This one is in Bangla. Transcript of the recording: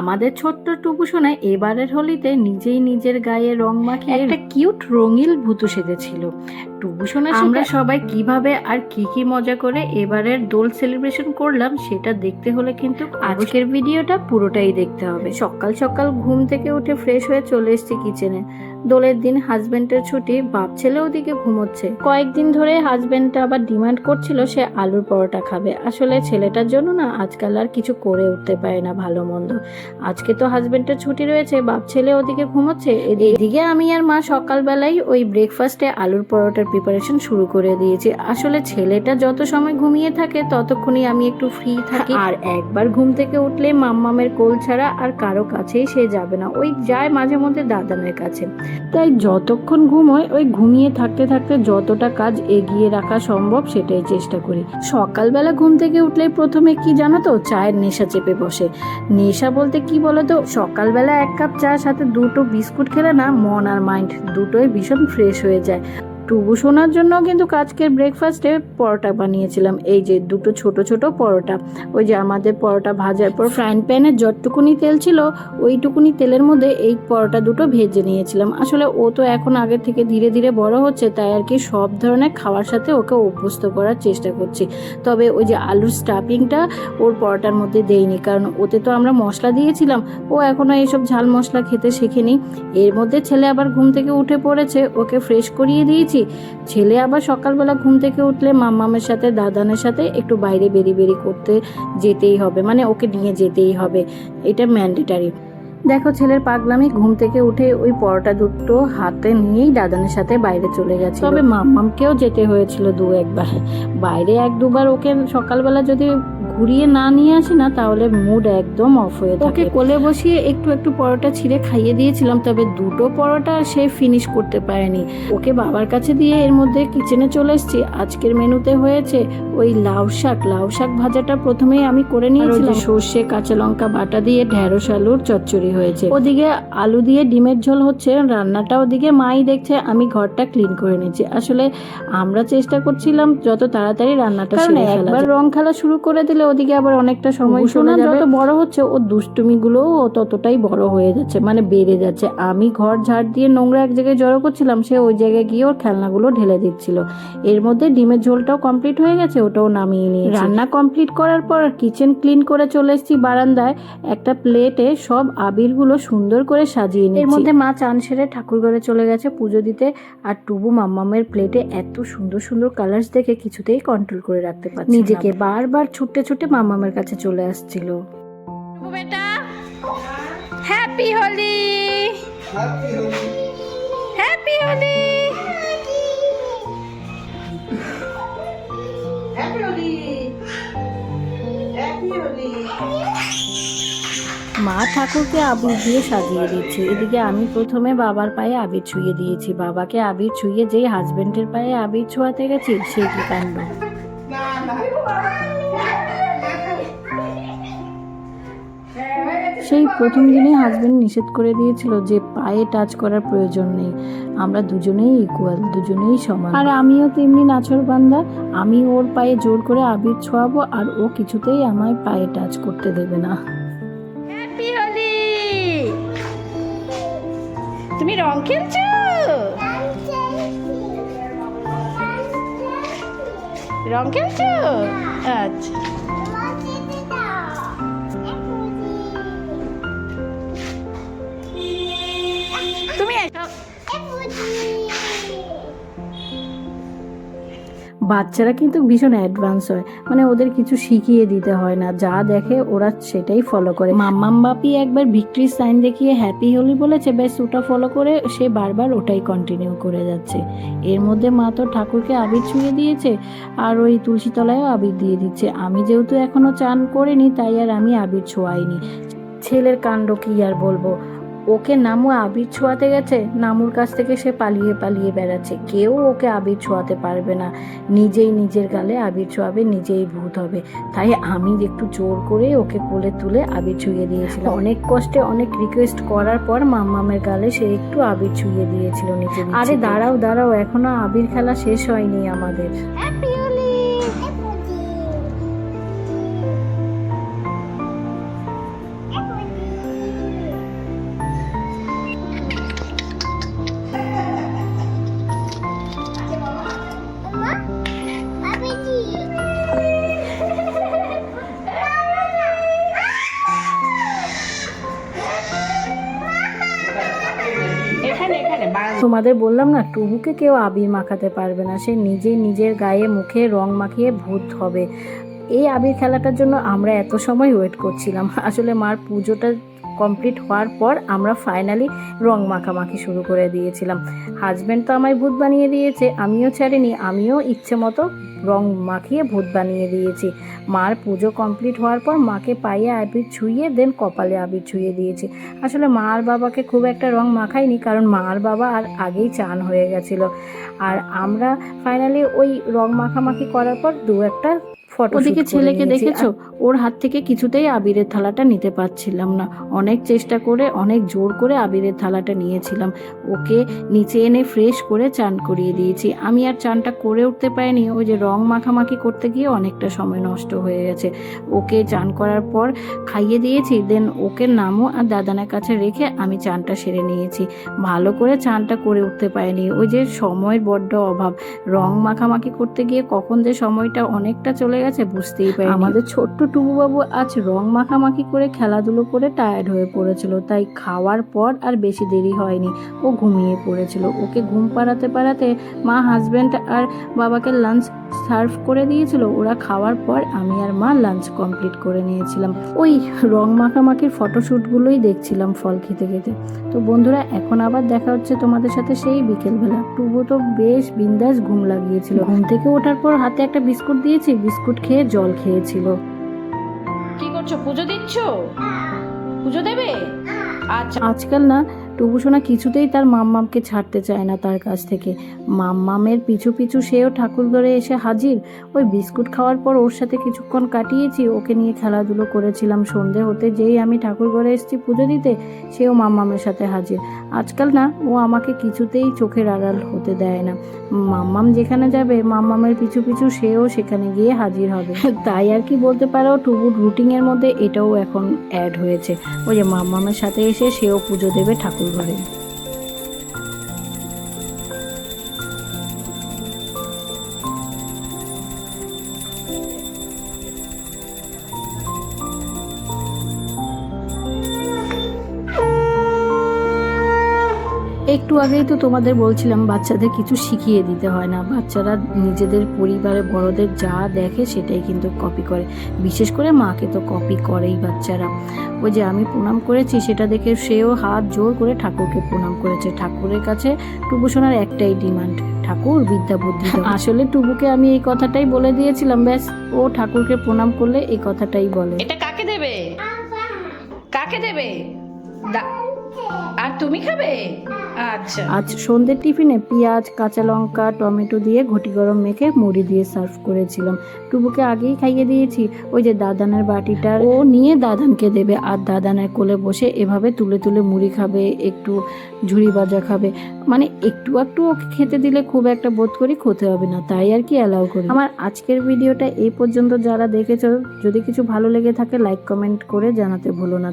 আমাদের ছোট্ট টুকু সোনা এবারের হোলিতে নিজেই নিজের গায়ে রং মাখিয়ে একটা কিউট রঙিল ভূতু সেজেছিল। টুকু সোনা আমরা সবাই কিভাবে আর কি মজা করে এবারের দোল সেলিব্রেশন করলাম সেটা দেখতে হলে কিন্তু আজকের ভিডিওটা পুরোটাই দেখতে হবে। সকাল সকাল ঘুম থেকে উঠে ফ্রেশ হয়ে চলে এসেছি কিচেনে। দোলের দিন হাজবেন্ডের ছুটি, বাপ ছেলে ওদিকে ঘুমোচ্ছে। কয়েকদিন ধরে হাজবেন্ডটা আবার ডিমান্ড করছিল সে আলুর পরোটা খাবে। আসলে ছেলেটার জন্য না আজকাল আর কিছু করে উঠতে পারে না ভালো মন্দ। আজকে তো হাজবেন্ডের ছুটি রয়েছে, বাপ ছেলে ওদিকে ঘুমোচ্ছে, এদিকে আমি আর মা সকালবেলায় ওই ব্রেকফাস্টে আলুর পরোটার প্রিপারেশন শুরু করে দিয়েছি। আসলে ছেলেটা যত সময় ঘুমিয়ে থাকে ততক্ষণই আমি একটু ফ্রি থাকি, আর একবার ঘুম থেকে উঠলে মাম্মামের কোল ছাড়া আর কারো কাছেই সে যাবে না, ওই যায় মাঝে মধ্যে দাদানের কাছে। তাই যতক্ষণ ঘুমোয় ওই ঘুমিয়ে থাকতে থাকতে যতটা কাজ এগিয়ে রাখা সম্ভব সেটাই চেষ্টা করি। সকালবেলা ঘুম থেকে উঠলে প্রথমে কি জানো তো, চায়ের নেশা চেপে বসে। নেশা বলতে কি বলো তো, সকালবেলা 1 কাপ চা সাথে 2টো বিস্কুট খেলে না মন আর মাইন্ড দুটোই ভীষণ ফ্রেশ হয়ে যায়। টুবু সোনার জন্য কিন্তু আজকের ব্রেকফাস্টে পরোটা বানিয়েছিলাম। এই যে 2টো ছোট ছোট পরোটা, ওই যে আমাদের পরোটা ভাজার পর ফ্রাইং প্যানে যতটুকুনি তেল ছিল ওইটুকুনি তেলের মধ্যে এই পরোটা 2টো ভেজে নিয়েছিলাম। আসলে ও তো এখন আগে থেকে ধীরে ধীরে বড় হচ্ছে, তাই আর কি সব ধরনের খাওয়ার সাথে ওকে অভ্যস্ত করার চেষ্টা করছি। তবে ওই যে আলুর স্টাফিংটা ওর পরোটার মধ্যে দেইনি, কারণ ওতে তো আমরা মশলা দিয়েছিলাম, ও এখনও এইসব ঝাল মশলা খেতে শেখেনি। এর মধ্যে ছেলে আবার ঘুম থেকে উঠে পড়েছে, ওকে ফ্রেশ করিয়ে দিয়েছি। ছেলে আবার সকালবেলা ঘুম থেকে উঠলে মাম্মামের সাথে দাদানের সাথে একটু বাইরে বেরি করতে যেতেই হবে, মানে ওকে নিয়ে যেতেই হবে, এটা ম্যান্ডেটারি। দেখো ছেলের পাগলামি, ঘুম থেকে উঠে ওই পরোটা 2টো হাতে নিয়েই দাদানের সাথে বাইরে চলে গেছে। তবে মাম্মামকেও যেতে হয়েছিল 2-1 বার বাইরে। 1-2 বার ওকে সকালবেলা যদি ঘুরিয়ে না নিয়ে আসি না তাহলে মুড একদম অফ হয়ে থাকে। ওকে কোলে বসিয়ে একটু পরোটা ছিঁড়ে খাইয়ে দিয়েছিলাম, তবে 2টো পরোটা সে ফিনিশ করতে পারেনি। ওকে বাবার কাছে দিয়ে এর মধ্যে কিচেনে চলে এসেছি। আজকের মেনুতে হয়েছে ওই লাউ শাক ভাজাটা প্রথমেই আমি করে নিয়েছিলাম। সর্ষে কাঁচা লঙ্কা বাটা দিয়ে ঢেঁড়স আলুর চচ্চড়ি হয়েছে। ওদিকে আলু দিয়ে ডিমের ঝোল হচ্ছে, রান্নাটা ওদিকে মাই দেখছে, আমি ঘরটা ক্লিন করে নিচ্ছি। আসলে আমরা চেষ্টা করছিলাম যত তাড়াতাড়ি রান্নাটা সেরে ফেলা। একবার রং খেলা শুরু করে দিলে ওদিকে আবার অনেকটা সময় চলে যাবে। যত বড় হচ্ছে ওর দুষ্টুমিগুলো ততটাই বড় হয়ে যাচ্ছে, মানে বেড়ে যাচ্ছে। আমি ঘর ঝাড় দিয়ে নোংরা এক জায়গায় জড়ো করছিলাম, সে ওই জায়গায় গিয়ে ওর খেলনাগুলো ঢেলে দিচ্ছিল। এর মধ্যে ডিমের ঝোলটাও কমপ্লিট হয়ে গেছে, ওটাও নামিয়ে নিয়েছি। রান্না কমপ্লিট করার পর কিচেন ক্লিন করে চলে এসেছি বারান্দায়। একটা প্লেটে সব আবিরগুলো সুন্দর করে সাজিয়ে নিয়েছি। এর মধ্যে মা চান সেরে ঠাকুর ঘরে চলে গেছে পুজো দিতে, আর টুবু মাম্মামের প্লেটে এত সুন্দর সুন্দর কালার্স দেখে কিছুতেই কন্ট্রোল করে রাখতে পারছি নিজেকে, বারবার ছুটে মাম্মামের কাছে চলে আসছিল। বেটা happy Holi, happy Holi, happy Holi, happy Holi. মা ঠাকুরকে আবির দিয়ে সাজিয়ে দিচ্ছে। এদিকে আমি প্রথমে বাবার পায়ে আবির ছুঁয়ে দিয়েছি। বাবাকে আবির ছুঁয়ে যেই হাজবেন্ডের পায়ে আবির ছোঁয়াতে গেছি সে কি কাণ্ড। সেই প্রথম দিনে হাজবেন্ড নিষেধ করে দিয়েছিল যে পায়ে টাচ করার প্রয়োজন নেই, আমরা দুজনেই ইকুয়াল, দুজনেই সমান। আর আমিও তেমনি নাছোড়বান্দা, আমি ওর পায়ে জোর করে আবির ছোঁয়াবো আর ও কিছুতেই আমায় পায়ে টাচ করতে দেবে না। হ্যাপি হোলি। তুমি রং খেলছো? রং খেলছো? আচ্ছা। বাচ্চারা কিন্তু ভীষণ অ্যাডভান্স হয়, মানে ওদের কিছু শিখিয়ে দিতে হয় না, যা দেখে ওরা সেটাই ফলো করে। মাম্মাম বাপি একবার ভিক্টরি সাইন দেখিয়ে হ্যাপি হোলি বলেছে, বেশ ওটা ফলো করে সে বারবার ওটাই কন্টিনিউ করে যাচ্ছে। এর মধ্যে মা তো ঠাকুরকে আবির ছুঁয়ে দিয়েছে আর ওই তুলসী তলায়ও আবির দিয়ে দিচ্ছে। আমি যেহেতু এখনো চান করিনি তাই আর আমি আবির ছোঁয়াইনি। ছেলের কাণ্ড কি আর বলবো, ওকে নামু আবির ছোঁয়াতে গেছে, নামুর কাছ থেকে সে পালিয়ে বেড়াচ্ছে। কেউ ওকে আবির ছোঁয়াতে পারবে না, নিজেই নিজের গালে আবির ছোঁয়াবে, নিজেই ভূত হবে। তাই আমি একটু জোর করে ওকে কোলে তুলে আবির ছুঁয়ে দিয়েছিলাম। অনেক কষ্টে অনেক রিকোয়েস্ট করার পর মাম্মামের গালে সে একটু আবির ছুঁয়ে দিয়েছিল নিজে। আরে দাঁড়াও, এখনো আবির খেলা শেষ হয়নি আমাদের। তোমাদের বললাম না, টুবুকে কেউ আবির মাখাতে পারবে না, সে নিজেই নিজের গায়ে মুখে রং মাখিয়ে ভূত হবে। এই আবির খেলাটার জন্য আমরা এত সময় ওয়েট করছিলাম। আসলে মার পুজোটা কমপ্লিট হওয়ার পর আমরা ফাইনালি রং মাখামাখি শুরু করে দিয়েছিলাম। হাজব্যান্ড তো আমায় ভূত বানিয়ে দিয়েছে, আমিও ছাড়িনি, আমিও ইচ্ছে মতো রং মাখিয়ে ভূত বানিয়ে দিয়েছি। মার পুজো কমপ্লিট হওয়ার পর মাকে পায়ে আবির ছুঁয়ে দেন কপালে আবির ছুঁয়ে দিয়েছি। আসলে মা আর বাবাকে খুব একটা রং মাখাইনি, কারণ মা আর বাবা আর আগেই চান হয়ে গেছিলো। আর আমরা ফাইনালি ওই রং মাখামাখি করার পর দু একটা ফটো। ওদিকে ছেলেকে দেখেছো, ওর হাত থেকে কিছুতেই আবিরের থালাটা নিতে পারছিলাম না। অনেক চেষ্টা করে, অনেক জোর করে আবিরের থালাটা নিয়েছিলাম। ওকে নিচে এনে ফ্রেশ করে চান করিয়ে দিয়েছি। আমি আর চানটা করে উঠতে পারিনি, ওই যে রং মাখামাখি করতে গিয়ে অনেকটা সময় নষ্ট হয়ে গেছে। ওকে চান করার পর খাইয়ে দিয়েছি, দেন ওকে নামও আর দাদানের কাছে রেখে আমি চানটা সেরে নিয়েছি। ভালো করে চানটা করে উঠতে পারিনি, ওই যে সময়ের বড্ড অভাব। রং মাখামাখি করতে গিয়ে কখন যে সময়টা অনেকটা চলে গেছে বুঝতেই পারি। আমাদের ছোট্ট টুবু বাবু আজ রং মাখামাখি করে খেলাধুলো করে টায়ার্ড হয়ে পড়েছিল, তাই খাওয়ার পর আর বেশি দেরি হয়নি, ও ঘুমিয়ে পড়েছিল। ওকে ঘুম পাড়াতে পাড়াতে মা, হাজব্যান্ড আর বাবাকে লাঞ্চ সার্ভ করে দিয়েছিল। ওরা খাওয়ার পর আমি আর মা লাঞ্চ কমপ্লিট করে নিয়েছিলাম। ওই রং মাখামাখির ফটোশ্যুটগুলোই দেখছিলাম ফল খেতে খেতে। তো বন্ধুরা, এখন আবার দেখা হচ্ছে তোমাদের সাথে সেই বিকেলবেলা। টুবু তো বেশ বিন্দাস ঘুম লাগিয়েছিল। ঘুম থেকে ওঠার পর হাতে একটা বিস্কুট দিয়েছি, বিস্কুট খেয়ে জল খেয়েছিল। কি করছো, পুজো দিচ্ছ? পুজো দেবে? আচ্ছা। আজকাল না টুবু সোনা কিছুতেই তার মাম্মামকে ছাড়তে চায় না তার কাছ থেকে। মাম্মামের পিছু পিছু সেও ঠাকুর ঘরে এসে হাজির। ওই বিস্কুট খাওয়ার পর ওর সাথে কিছুক্ষণ কাটিয়েছি, ওকে নিয়ে খেলাধুলো করেছিলাম। সন্ধে হতে যেই আমি ঠাকুর ঘরে এসেছি পুজো দিতে, সেও মাম্মামের সাথে হাজির। আজকাল না ও আমাকে কিছুতেই চোখের আড়াল হতে দেয় না। মাম্মাম যেখানে যাবে, মাম্মামের পিছু পিছু সেও সেখানে গিয়ে হাজির হবে। তাই আর কি বলতে পারো, টুবুর রুটিনের মধ্যে এটাও এখন অ্যাড হয়েছে। ওই যে মাম্মামের সাথে এসে সেও পুজো দেবে ঠাকুর ঘরে। একটু আগেই তো তোমাদের বলছিলাম বাচ্চাদের কিছু শিখিয়ে দিতে হয় না। বাচ্চারা নিজেদের পরিবারে বড়দের যা দেখে সেটাই কিন্তু কপি করে। বিশেষ করে মাকে তো কপি করেই বাচ্চারা। ওই যে আমি প্রণাম করেছি সেটা দেখে সেও হাত জোর করে ঠাকুরকে প্রণাম করেছে। ঠাকুরের কাছে টুবু সোনার একটাই ডিমান্ড, ঠাকুর বিদ্যা বুদ্ধি দাও। আসলে টুবুকে আমি এই কথাটাই বলে দিয়েছিলাম, ব্যাস ও ঠাকুরকে প্রণাম করলে এই কথাটাই বলে। এটা কাকে দেবে? কাকে দেবে? আর তুমি খাবে? আচ্ছা। আজ সন্ধ্যের টিফিনে পেঁয়াজ, কাঁচা লঙ্কা, টমেটো দিয়ে ঘটি গরম মেখে মুড়ি দিয়ে সার্ভ করেছিলাম। টুবুকে আগেই খাইয়ে দিয়েছি। ওই যে দাদানের বাটিটা ও নিয়ে দাদানকে দেবে, আর দাদানের কোলে বসে এভাবে তুলে তুলে মুড়ি খাবে, একটু ঝুড়ি ভাজা খাবে। মানে একটু একটু ওকে খেতে দিলে খুব একটা বোধ করি খেতে হবে না, তাই আর কি অ্যালাউ করি। আমার আজকের ভিডিওটা এই পর্যন্ত। যারা দেখেছো, যদি কিছু ভালো লেগে থাকে লাইক কমেন্ট করে জানাতে ভুলো না।